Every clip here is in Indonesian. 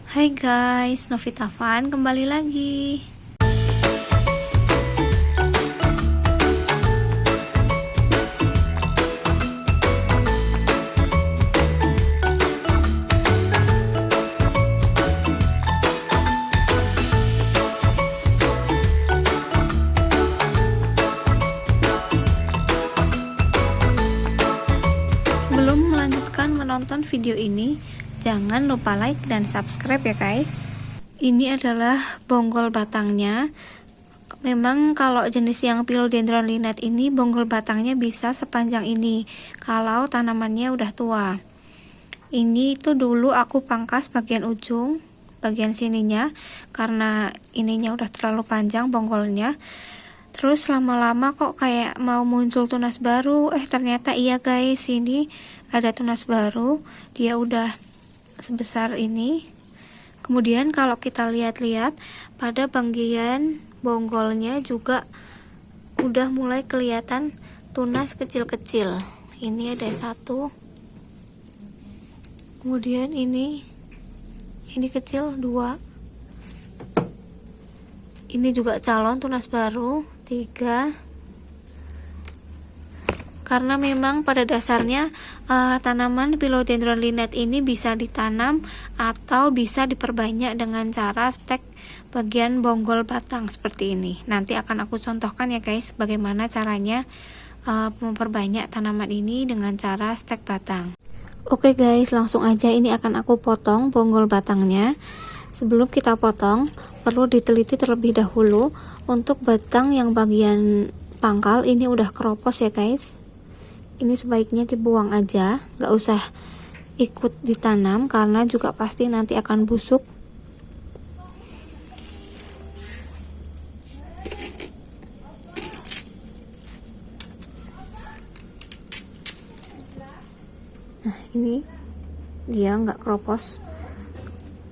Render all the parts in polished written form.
Hai guys, Novita Fan kembali lagi. Sebelum melanjutkan menonton video ini, jangan lupa like dan subscribe ya guys. Ini adalah bonggol batangnya. Memang kalau jenis yang Philodendron Linnet ini bonggol batangnya bisa sepanjang ini kalau tanamannya udah tua. Ini tuh dulu aku pangkas bagian ujung, bagian sininya, karena ininya udah terlalu panjang bonggolnya. Terus lama-lama kok kayak mau muncul tunas baru. Ternyata iya guys, ini ada tunas baru. Dia udah sebesar ini. Kemudian kalau kita lihat-lihat pada bagian bonggolnya juga udah mulai kelihatan tunas kecil-kecil. Ini ada satu. Kemudian ini kecil, dua. Ini juga calon tunas baru, 3. Karena memang pada dasarnya tanaman Philodendron Linnet ini bisa ditanam atau bisa diperbanyak dengan cara stek bagian bonggol batang seperti ini. Nanti akan aku contohkan ya guys bagaimana caranya memperbanyak tanaman ini dengan cara stek batang. Oke guys, langsung aja ini akan aku potong bonggol batangnya. Sebelum kita potong, perlu diteliti terlebih dahulu untuk batang yang bagian pangkal ini udah keropos ya guys. Ini sebaiknya dibuang aja, nggak usah ikut ditanam karena juga pasti nanti akan busuk. Nah, ini dia nggak keropos,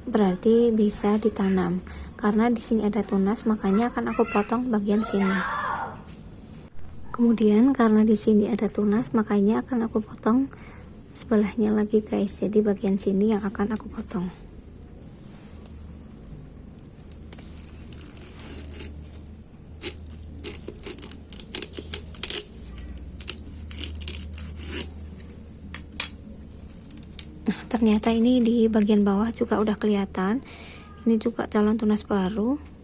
berarti bisa ditanam. Karena di sini ada tunas, makanya akan aku potong bagian sini. Kemudian karena di sini ada tunas, makanya akan aku potong sebelahnya lagi guys. Jadi bagian sini yang akan aku potong. Nah, ternyata ini di bagian bawah juga udah kelihatan. Ini juga calon tunas baru.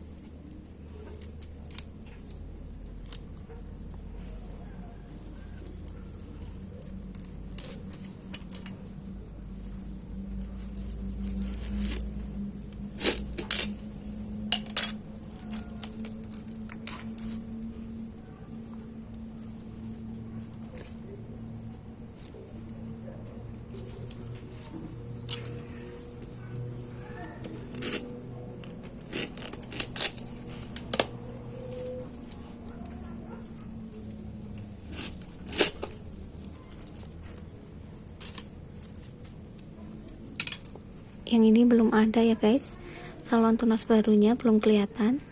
Yang ini belum ada ya guys, calon tunas barunya belum kelihatan,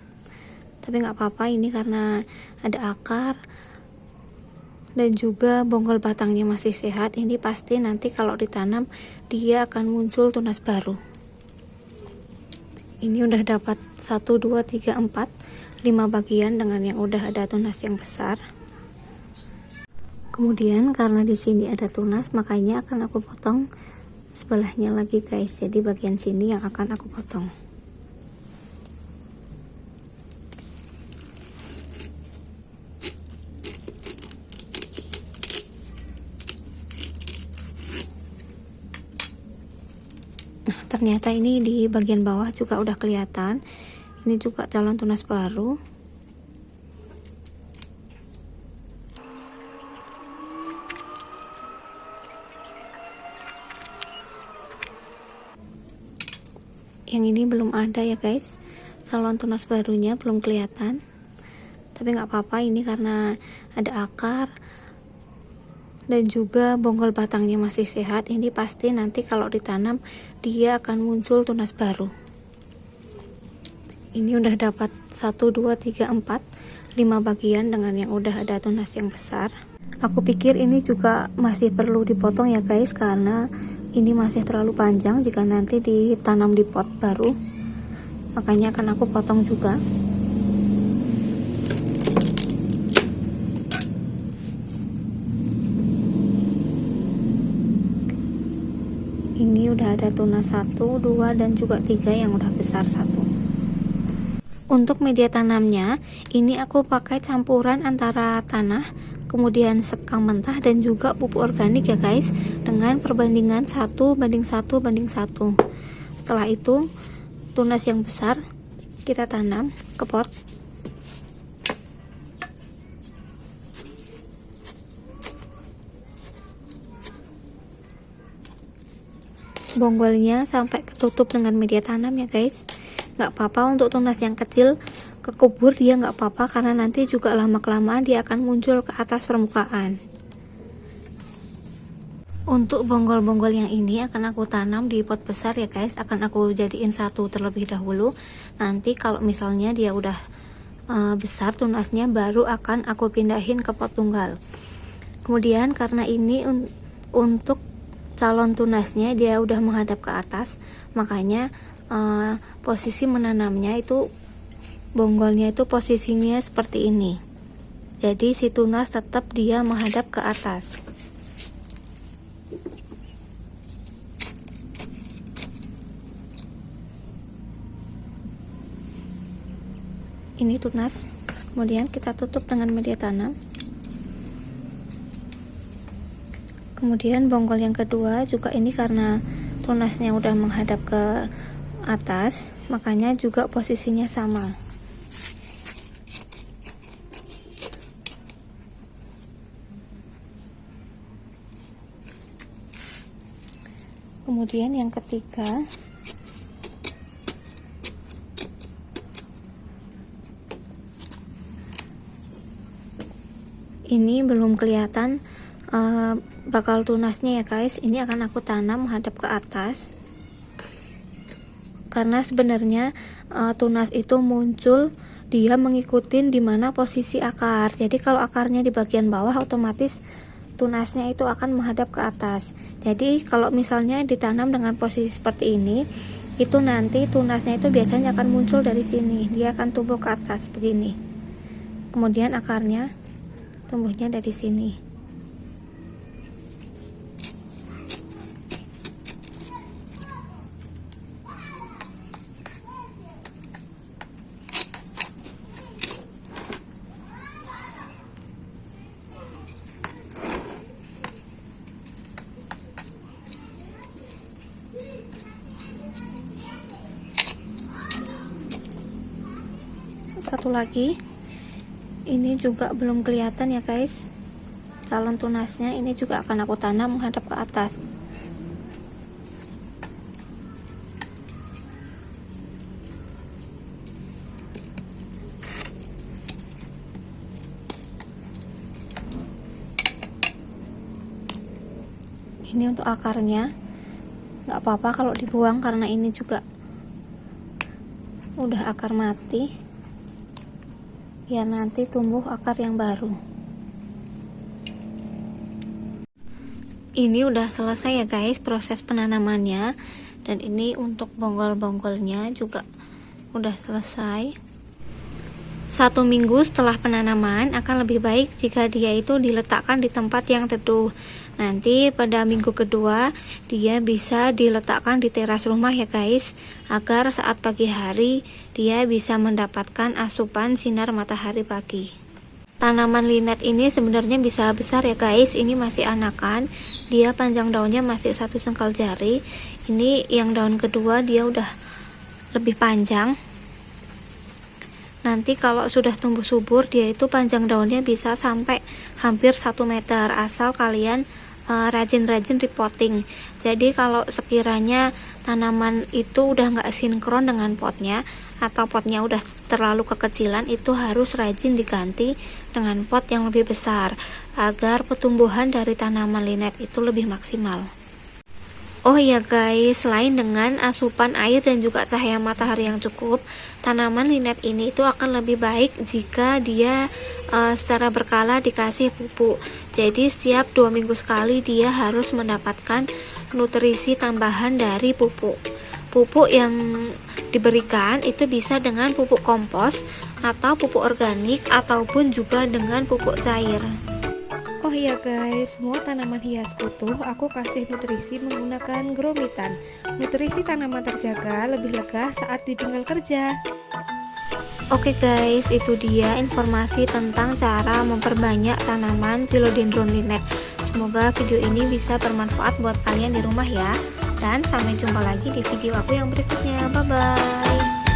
tapi nggak apa-apa, ini karena ada akar dan juga bonggol batangnya masih sehat. Ini pasti nanti kalau ditanam dia akan muncul tunas baru. Ini udah dapat 1, 2, 3, 4, 5 bagian dengan yang udah ada tunas yang besar. Kemudian karena di sini ada tunas, makanya akan aku potong sebelahnya lagi guys. Jadi bagian sini yang akan aku potong. Nah, ternyata ini di bagian bawah juga udah kelihatan. Ini juga calon tunas baru. Yang ini belum ada ya guys, calon tunas barunya belum kelihatan, tapi nggak apa-apa, ini karena ada akar dan juga bonggol batangnya masih sehat. Ini pasti nanti kalau ditanam dia akan muncul tunas baru. Ini udah dapat 1, 2, 3, 4, 5 bagian dengan yang udah ada tunas yang besar. Aku pikir ini juga masih perlu dipotong ya guys, karena ini masih terlalu panjang jika nanti ditanam di pot baru, makanya akan aku potong juga. Ini udah ada tunas 1, 2, dan juga 3 yang udah besar 1. Untuk media tanamnya, ini aku pakai campuran antara tanah, kemudian sekam mentah, dan juga pupuk organik ya guys, dengan perbandingan 1:1:1. Setelah itu, tunas yang besar kita tanam ke pot. Bonggolnya sampai ketutup dengan media tanam ya guys. Nggak apa-apa untuk tunas yang kecil kekubur, dia nggak apa-apa karena nanti juga lama-kelamaan dia akan muncul ke atas permukaan. Untuk bonggol-bonggol yang ini akan aku tanam di pot besar ya guys, akan aku jadiin satu terlebih dahulu. Nanti kalau misalnya dia udah besar tunasnya, baru akan aku pindahin ke pot tunggal. Kemudian karena ini untuk calon tunasnya dia udah menghadap ke atas, makanya posisi menanamnya itu bonggolnya itu posisinya seperti ini. Jadi si tunas tetap dia menghadap ke atas. Ini tunas, kemudian kita tutup dengan media tanam. Kemudian bonggol yang kedua juga ini karena tunasnya udah menghadap ke atas, makanya juga posisinya sama. Kemudian yang ketiga, ini belum kelihatan bakal tunasnya ya guys. Ini akan aku tanam menghadap ke atas, karena sebenarnya tunas itu muncul dia mengikuti dimana posisi akar. Jadi kalau akarnya di bagian bawah, otomatis tunasnya itu akan menghadap ke atas. Jadi kalau misalnya ditanam dengan posisi seperti ini, itu nanti tunasnya itu biasanya akan muncul dari sini, dia akan tumbuh ke atas begini. Kemudian akarnya tumbuhnya dari sini. Satu lagi, ini juga belum kelihatan ya guys calon tunasnya. Ini juga akan aku tanam menghadap ke atas. Ini untuk akarnya, nggak apa-apa kalau dibuang karena ini juga udah akar mati, biar nanti tumbuh akar yang baru. Ini udah selesai ya guys proses penanamannya, dan ini untuk bonggol-bonggolnya juga udah selesai. 1 minggu setelah penanaman akan lebih baik jika dia itu diletakkan di tempat yang teduh. Nanti pada minggu kedua dia bisa diletakkan di teras rumah ya guys, agar saat pagi hari dia bisa mendapatkan asupan sinar matahari pagi. Tanaman linet ini sebenarnya bisa besar ya guys. Ini masih anakan, dia panjang daunnya masih 1 sengkal jari. Ini yang daun kedua dia udah lebih panjang. Nanti kalau sudah tumbuh subur, dia itu panjang daunnya bisa sampai hampir 1 meter, asal kalian rajin-rajin repotting. Jadi kalau sekiranya tanaman itu udah nggak sinkron dengan potnya, atau potnya udah terlalu kekecilan, itu harus rajin diganti dengan pot yang lebih besar, agar pertumbuhan dari tanaman linet itu lebih maksimal. Oh iya guys, selain dengan asupan air dan juga cahaya matahari yang cukup, tanaman linet ini itu akan lebih baik jika dia secara berkala dikasih pupuk. Jadi setiap 2 minggu sekali dia harus mendapatkan nutrisi tambahan dari pupuk. Pupuk yang diberikan itu bisa dengan pupuk kompos atau pupuk organik ataupun juga dengan pupuk cair. Oh iya guys, semua tanaman hiasku tuh aku kasih nutrisi menggunakan gromitan. Nutrisi tanaman terjaga lebih lega saat ditinggal kerja. Oke guys, itu dia informasi tentang cara memperbanyak tanaman Philodendron linet. Semoga video ini bisa bermanfaat buat kalian di rumah ya. Dan sampai jumpa lagi di video aku yang berikutnya. Bye bye.